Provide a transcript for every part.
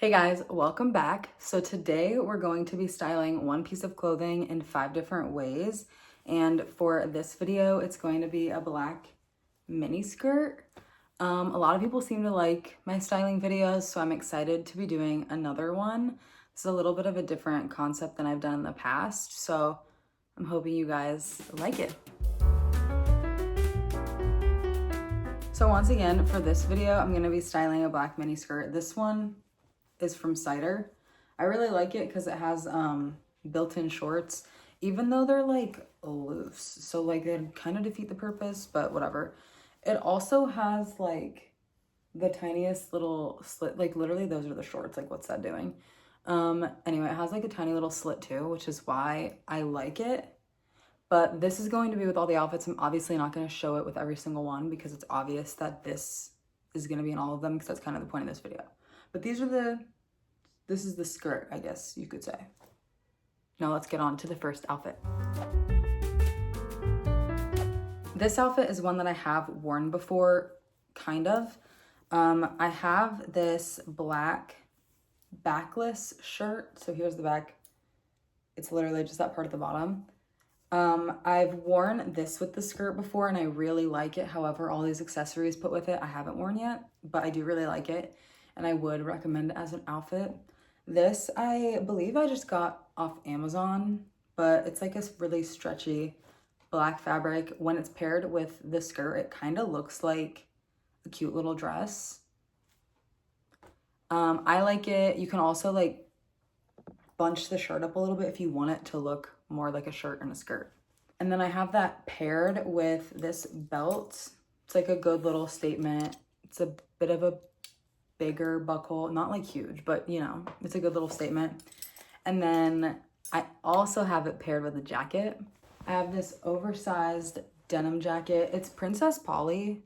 Hey guys, welcome back. So today we're going to be styling one piece of clothing in 5 different ways. And for this video, it's going to be a black mini skirt. A lot of people seem to like my styling videos, so I'm excited to be doing another one. It's a little bit of a different concept than I've done in the past, so I'm hoping you guys like it. So once again, for this video, I'm gonna be styling a black mini skirt. This one is from Cider. I really like it because it has built-in shorts, even though they're like loose. So like they kind of defeat the purpose, but whatever. It also has like the tiniest little slit, like literally those are the shorts, like what's that doing? Anyway, it has like a tiny little slit too, which is why I like it. But this is going to be with all the outfits. I'm obviously not going to show it with every single one because it's obvious that this is going to be in all of them because that's kind of the point of this video. But this is the skirt, I guess you could say. Now let's get on to the first outfit. This outfit is one that I have worn before, kind of. I have this black backless shirt. So here's the back. It's literally just that part at the bottom. I've worn this with the skirt before and I really like it. However, all these accessories put with it, I haven't worn yet, but I do really like it. And I would recommend it as an outfit. This, I believe I just got off Amazon, but it's like a really stretchy black fabric. When it's paired with the skirt, it kind of looks like a cute little dress. I like it. You can also like bunch the shirt up a little bit if you want it to look more like a shirt and a skirt. And then I have that paired with this belt. It's like a good little statement. It's a bit of a bigger buckle, not like huge, but you know, it's a good little statement. And then I also have it paired with a jacket. I have this oversized denim jacket. It's Princess Polly.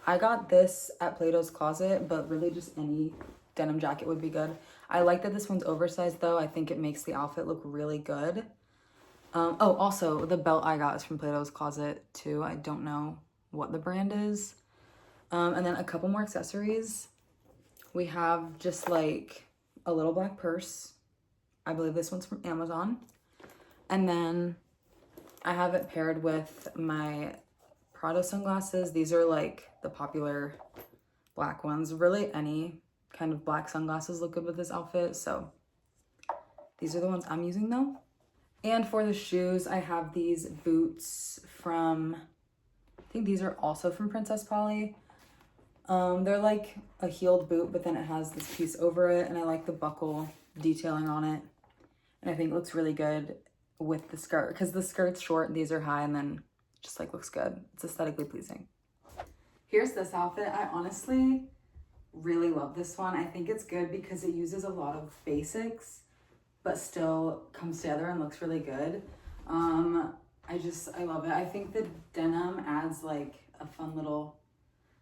I got this at Plato's Closet, but really just any denim jacket would be good. I like that this one's oversized though. I think it makes the outfit look really good. Oh, also the belt I got is from Plato's Closet too. I don't know what the brand is. And then a couple more accessories. We have just like a little black purse. I believe this one's from Amazon. And then I have it paired with my Prada sunglasses. These are like the popular black ones. Really any kind of black sunglasses look good with this outfit. So these are the ones I'm using though. And for the shoes, I have these boots from, I think these are also from Princess Polly. They're like a heeled boot, but then it has this piece over it, and I like the buckle detailing on it. And I think it looks really good with the skirt because the skirt's short, these are high, and then just like looks good. It's aesthetically pleasing. Here's this outfit. I honestly really love this one. I think it's good because it uses a lot of basics, but still comes together and looks really good. I love it. I think the denim adds like a fun little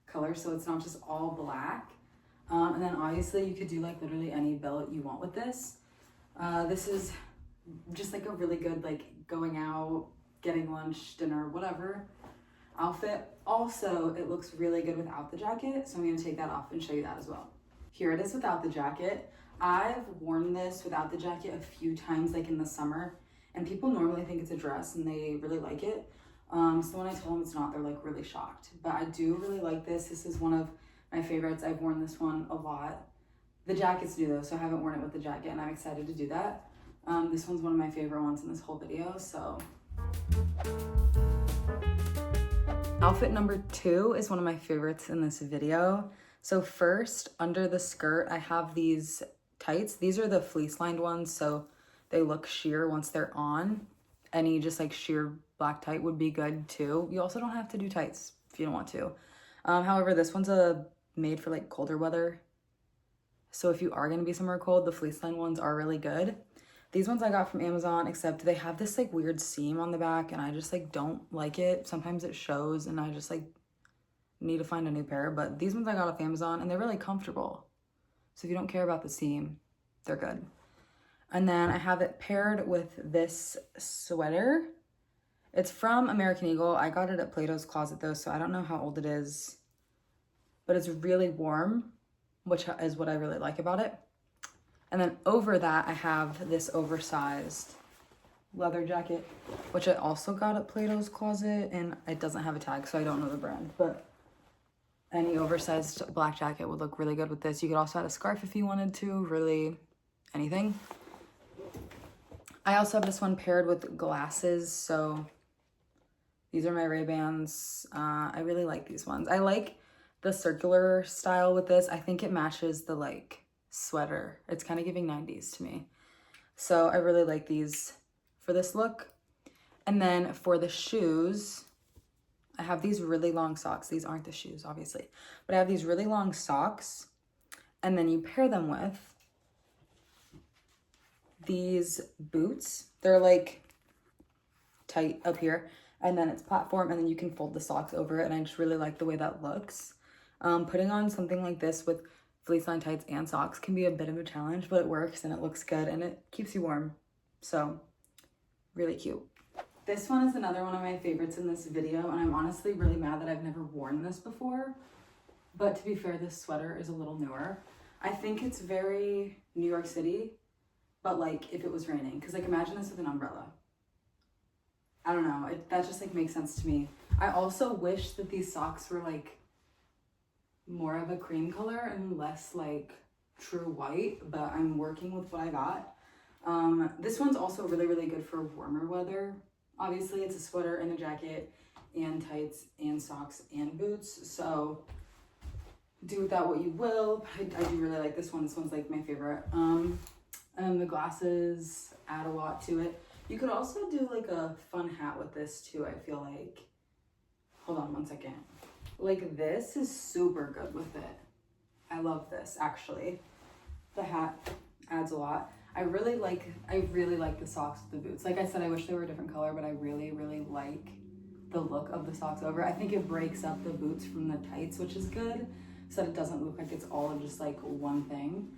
color, so it's not just all black. And then obviously you could do like literally any belt you want with this. This is just like a really good like going out, getting lunch, dinner, whatever outfit. Also, it looks really good without the jacket, so I'm gonna take that off and show you that as well. Here it is without the jacket. I've worn this without the jacket a few times like in the summer, and people normally think it's a dress and they really like it. So when I tell them it's not, they're like really shocked. But I do really like this. This is one of my favorites. I've worn this one a lot. The jacket's new though, so I haven't worn it with the jacket, and I'm excited to do that. This one's one of my favorite ones in this whole video, so. Outfit number 2 is one of my favorites in this video. So first, under the skirt, I have these tights. These are the fleece lined ones, so they look sheer once they're on. Any just like sheer black tight would be good too. You also don't have to do tights if you don't want to. However, this one's made for like colder weather. So if you are gonna be somewhere cold, the fleece line ones are really good. These ones I got from Amazon, except they have this like weird seam on the back and I just like don't like it. Sometimes it shows and I just like need to find a new pair, but these ones I got off Amazon and they're really comfortable. So if you don't care about the seam, they're good. And then I have it paired with this sweater. It's from American Eagle. I got it at Plato's Closet though, so I don't know how old it is, but it's really warm, which is what I really like about it. And then over that, I have this oversized leather jacket, which I also got at Plato's Closet, and it doesn't have a tag, so I don't know the brand, but any oversized black jacket would look really good with this. You could also add a scarf if you wanted to, really anything. I also have this one paired with glasses, so these are my Ray-Bans. I really like these ones. I like the circular style with this. I think it matches the like sweater. It's kind of giving 90s to me. So I really like these for this look. And then for the shoes, I have these really long socks. These aren't the shoes, obviously, but I have these really long socks, and then you pair them with these boots. They're like tight up here, and then it's platform, and then you can fold the socks over it, and I just really like the way that looks. Putting on something like this with fleece line tights and socks can be a bit of a challenge, but it works and it looks good and it keeps you warm. So really cute. This one is another one of my favorites in this video, and I'm honestly really mad that I've never worn this before. But to be fair, this sweater is a little newer. I think it's very New York City, but like if it was raining, because like imagine this with an umbrella. I don't know, that just like makes sense to me. I also wish that these socks were like more of a cream color and less like true white, but I'm working with what I got. This one's also really, really good for warmer weather. Obviously it's a sweater and a jacket and tights and socks and boots, so do with that what you will. I do really like this one. This one's like my favorite. And the glasses add a lot to it. You could also do like a fun hat with this too, I feel like. Hold on one second. Like this is super good with it. I love this actually. The hat adds a lot. I really like the socks with the boots. Like I said, I wish they were a different color, but I really, really like the look of the socks over. I think it breaks up the boots from the tights, which is good, so that it doesn't look like it's all just like one thing.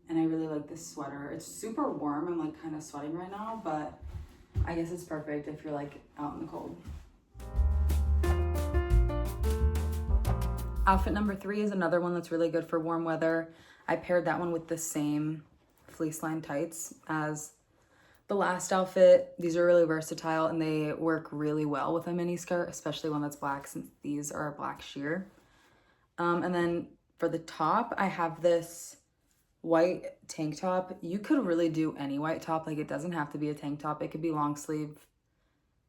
And I really like this sweater. It's super warm. I'm like kind of sweating right now, but I guess it's perfect if you're like out in the cold. Outfit number 3 is another one that's really good for warm weather. I paired that one with the same fleece line tights as the last outfit. These are really versatile and they work really well with a mini skirt, especially one that's black, since these are a black sheer. And then for the top, I have this white tank top. You could really do any white top. Like it doesn't have to be a tank top. It could be long sleeve.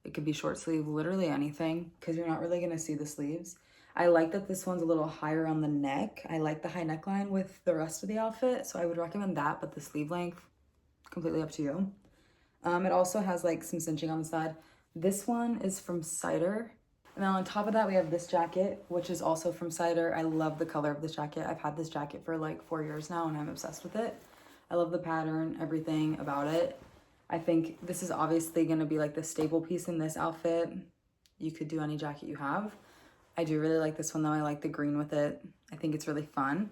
It could be short sleeve, literally anything, because you're not really going to see the sleeves. I like that this one's a little higher on the neck. I like the high neckline with the rest of the outfit, so I would recommend that, but the sleeve length, completely up to you. It also has like some cinching on the side. This one is from Cider. And then on top of that, we have this jacket, which is also from Cider. I love the color of this jacket. I've had this jacket for like 4 years now and I'm obsessed with it. I love the pattern, everything about it. I think this is obviously gonna be like the staple piece in this outfit. You could do any jacket you have. I do really like this one though. I like the green with it. I think it's really fun.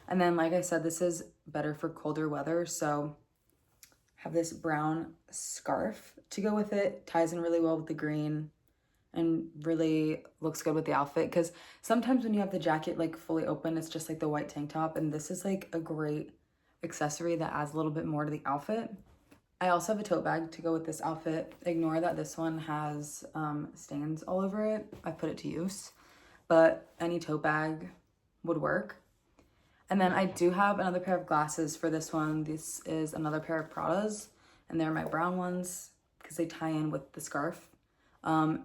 And then like I said, this is better for colder weather. So I have this brown scarf to go with it. Ties in really well with the green and really looks good with the outfit, because sometimes when you have the jacket like fully open, it's just like the white tank top, and this is like a great accessory that adds a little bit more to the outfit. I also have a tote bag to go with this outfit. Ignore that this one has stains all over it. I put it to use, but any tote bag would work. And then I do have another pair of glasses for this one. This is another pair of Pradas, and they're my brown ones because they tie in with the scarf.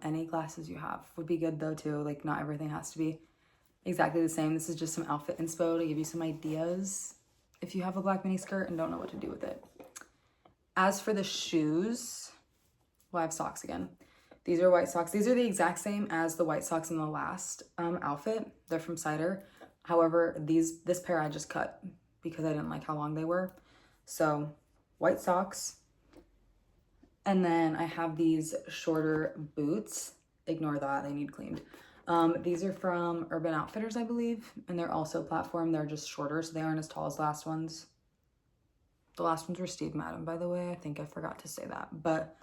Any glasses you have would be good though too. Like not everything has to be exactly the same. This is just some outfit inspo to give you some ideas if you have a black mini skirt and don't know what to do with it. As for the shoes, well, I have socks again. These are white socks. These are the exact same as the white socks in the last outfit. They're from Cider. However, this pair I just cut because I didn't like how long they were. So white socks. And then I have these shorter boots. Ignore that, they need cleaned. These are from Urban Outfitters, I believe, and they're also platform. They're just shorter, so they aren't as tall as the last ones. The last ones were Steve Madden, by the way. I think I forgot to say that. But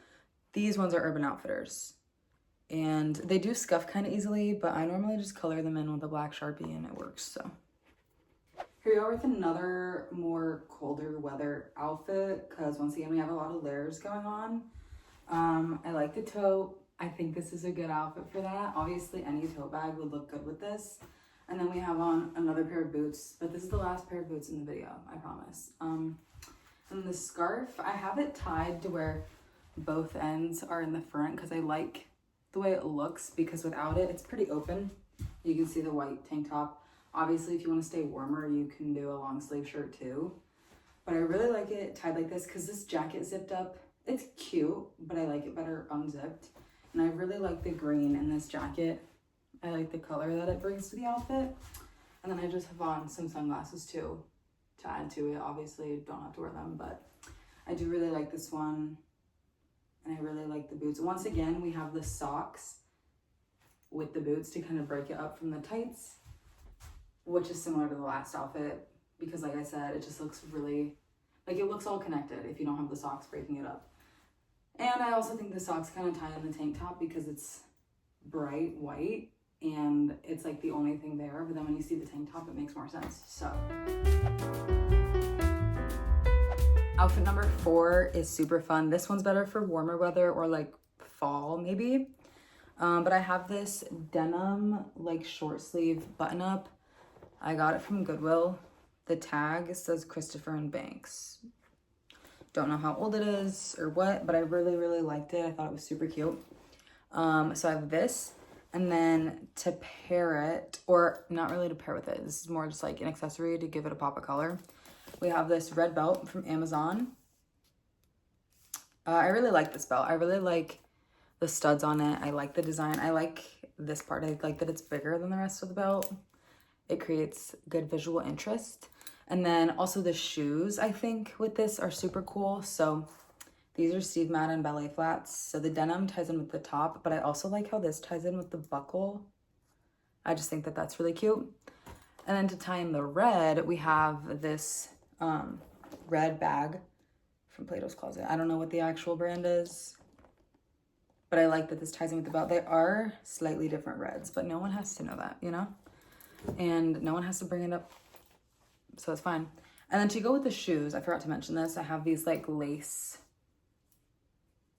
these ones are Urban Outfitters. And they do scuff kind of easily, but I normally just color them in with a black Sharpie and it works, so. Here we are with another more colder weather outfit because once again, we have a lot of layers going on. I like the tote. I think this is a good outfit for that. Obviously, any tote bag would look good with this. And then we have on another pair of boots, but this is the last pair of boots in the video, I promise. And the scarf, I have it tied to where both ends are in the front because I like the way it looks, because without it, it's pretty open. You can see the white tank top. Obviously, if you want to stay warmer, you can do a long sleeve shirt too. But I really like it tied like this because this jacket zipped up. It's cute, but I like it better unzipped. And I really like the green in this jacket. I like the color that it brings to the outfit. And then I just have on some sunglasses too to add to it. Obviously, don't have to wear them, but I do really like this one. And I really like the boots. Once again, we have the socks with the boots to kind of break it up from the tights, which is similar to the last outfit because, like I said, it just looks really, like it looks all connected if you don't have the socks breaking it up. And I also think the socks kind of tie in the tank top because it's bright white and it's like the only thing there. But then when you see the tank top, it makes more sense. So outfit number 4 is super fun. This one's better for warmer weather or like fall maybe. But I have this denim like short sleeve button up. I got it from Goodwill. The tag says Christopher and Banks. Don't know how old it is or what, but I really, really liked it. I thought it was super cute. So I have this, and then to pair it, or not really to pair with it, this is more just like an accessory to give it a pop of color. We have this red belt from Amazon. I really like this belt. I really like the studs on it. I like the design. I like this part. I like that it's bigger than the rest of the belt. It creates good visual interest. And then also the shoes, I think, with this are super cool. So these are Steve Madden ballet flats. So the denim ties in with the top, but I also like how this ties in with the buckle. I just think that that's really cute. And then to tie in the red, we have this red bag from Plato's Closet. I don't know what the actual brand is, but I like that this ties in with the belt. They are slightly different reds, but no one has to know that, you know? And no one has to bring it up, so it's fine. And then to go with the shoes, I forgot to mention this, I have these like lace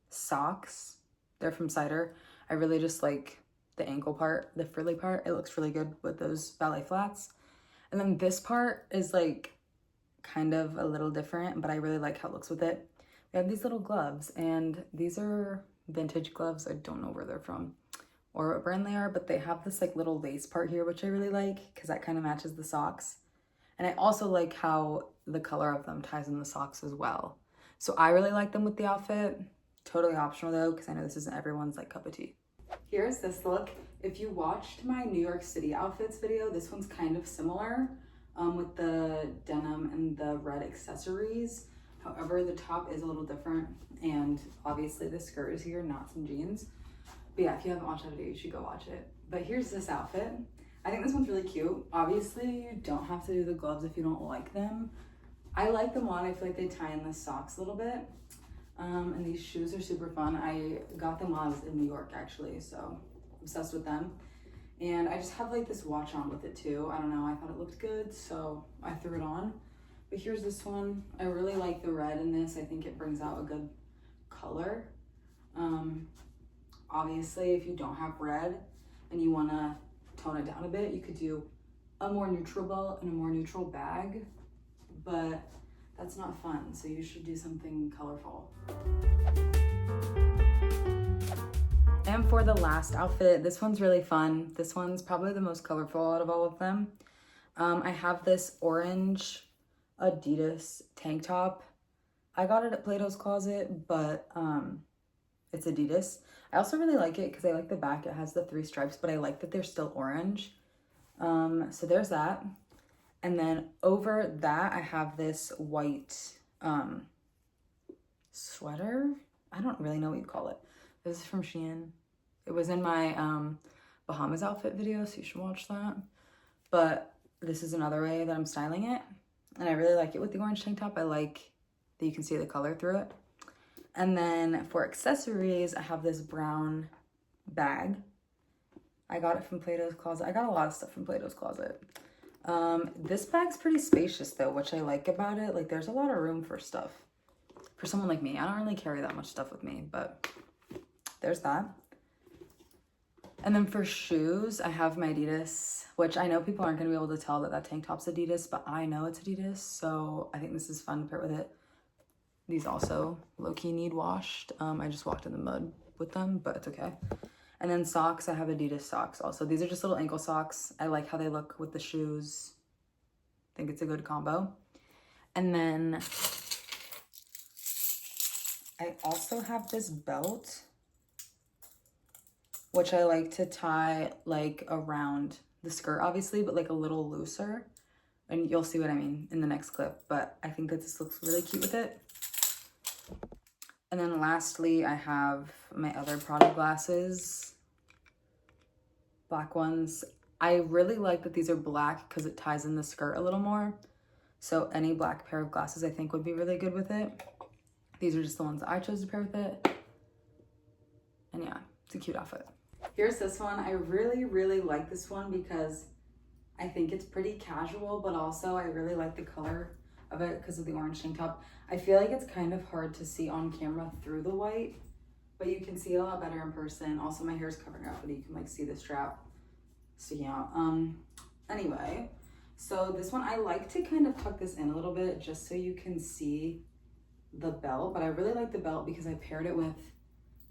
socks. They're from Cider. I really just like the ankle part, the frilly part. It looks really good with those ballet flats. And then this part is like kind of a little different, but I really like how it looks with it. We have these little gloves, and these are vintage gloves. I don't know where they're from or what brand they are, but they have this like little lace part here, which I really like because that kind of matches the socks. And I also like how the color of them ties in the socks as well. So I really like them with the outfit. Totally optional though, because I know this isn't everyone's like cup of tea. Here's this look. If you watched my New York City outfits video, this one's kind of similar with the denim and the red accessories. However, the top is a little different, and obviously the skirt is here, not some jeans. But yeah, if you haven't watched that video, you should go watch it. But here's this outfit. I think this one's really cute. Obviously, you don't have to do the gloves if you don't like them. I like them on. I feel like they tie in the socks a little bit. And these shoes are super fun. I got them while I was in New York, actually, so obsessed with them. And I just have like this watch on with it too. I don't know, I thought it looked good, so I threw it on. But here's this one. I really like the red in this. I think it brings out a good color. Obviously, if you don't have red and you want to tone it down a bit, you could do a more neutral belt and a more neutral bag, but that's not fun, so you should do something colorful. And for the last outfit, this one's really fun. This one's probably the most colorful out of all of them. I have this orange Adidas tank top. I got it at Plato's Closet, but it's Adidas. I also really like it because I like the back. It has the 3 stripes, but I like that they're still orange. So there's that. And then over that, I have this white sweater. I don't really know what you call it. This is from Shein. It was in my Bahamas outfit video, so you should watch that. But this is another way that I'm styling it. And I really like it with the orange tank top. I like that you can see the color through it. And then for accessories, I have this brown bag. I got it from Plato's Closet. I got a lot of stuff from Plato's Closet. This bag's pretty spacious though, which I like about it. Like there's a lot of room for stuff. For someone like me, I don't really carry that much stuff with me, but there's that. And then for shoes, I have my Adidas, which I know people aren't going to be able to tell that that tank top's Adidas, but I know it's Adidas, so I think this is fun to pair with it. These also low-key need washed. I just walked in the mud with them, but it's okay. And then socks, I have Adidas socks also. These are just little ankle socks. I like how they look with the shoes. I think it's a good combo. And then I also have this belt, which I like to tie like around the skirt, obviously, but like a little looser. And you'll see what I mean in the next clip, but I think that this looks really cute with it. And then lastly, I have my other Prada glasses, black ones. I really like that these are black because it ties in the skirt a little more. So any black pair of glasses I think would be really good with it. These are just the ones that I chose to pair with it. And yeah, it's a cute outfit. Here's this one. I really, really like this one because I think it's pretty casual, but also I really like the color of it because of the orange tank top. I feel like it's kind of hard to see on camera through the white, but you can see it a lot better in person. Also, my hair is covering up, but you can like see the strap sticking out. Anyway, so this one, I like to kind of tuck this in a little bit just so you can see the belt, but I really like the belt because I paired it with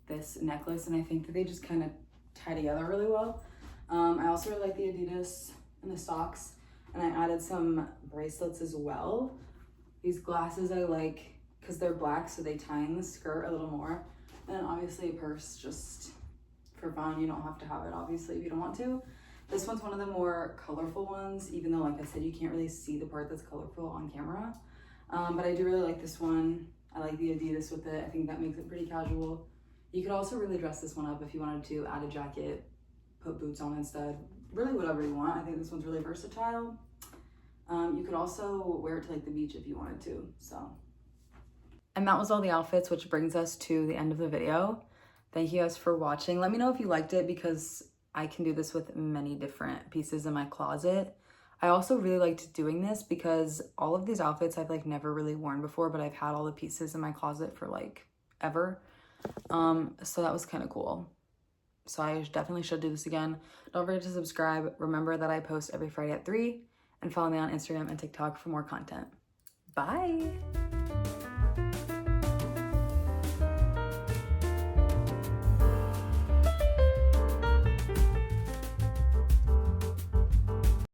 this necklace and I think that they just kind of tie together really well. I also really like the Adidas and the socks, and I added some bracelets as well. These glasses I like because they're black, so they tie in the skirt a little more. And then obviously a purse just for fun. You don't have to have it obviously if you don't want to. This one's one of the more colorful ones, even though like I said, you can't really see the part that's colorful on camera. But I do really like this one. I like the Adidas with it. I think that makes it pretty casual. You could also really dress this one up if you wanted to, add a jacket, put boots on instead, really whatever you want. I think this one's really versatile. You could also wear it to like the beach if you wanted to, so. And that was all the outfits, which brings us to the end of the video. Thank you guys for watching. Let me know if you liked it because I can do this with many different pieces in my closet. I also really liked doing this because all of these outfits I've like never really worn before, but I've had all the pieces in my closet for like ever. So that was kind of cool. So I definitely should do this again. Don't forget to subscribe. Remember that I post every Friday at 3, and follow me on Instagram and TikTok for more content. Bye.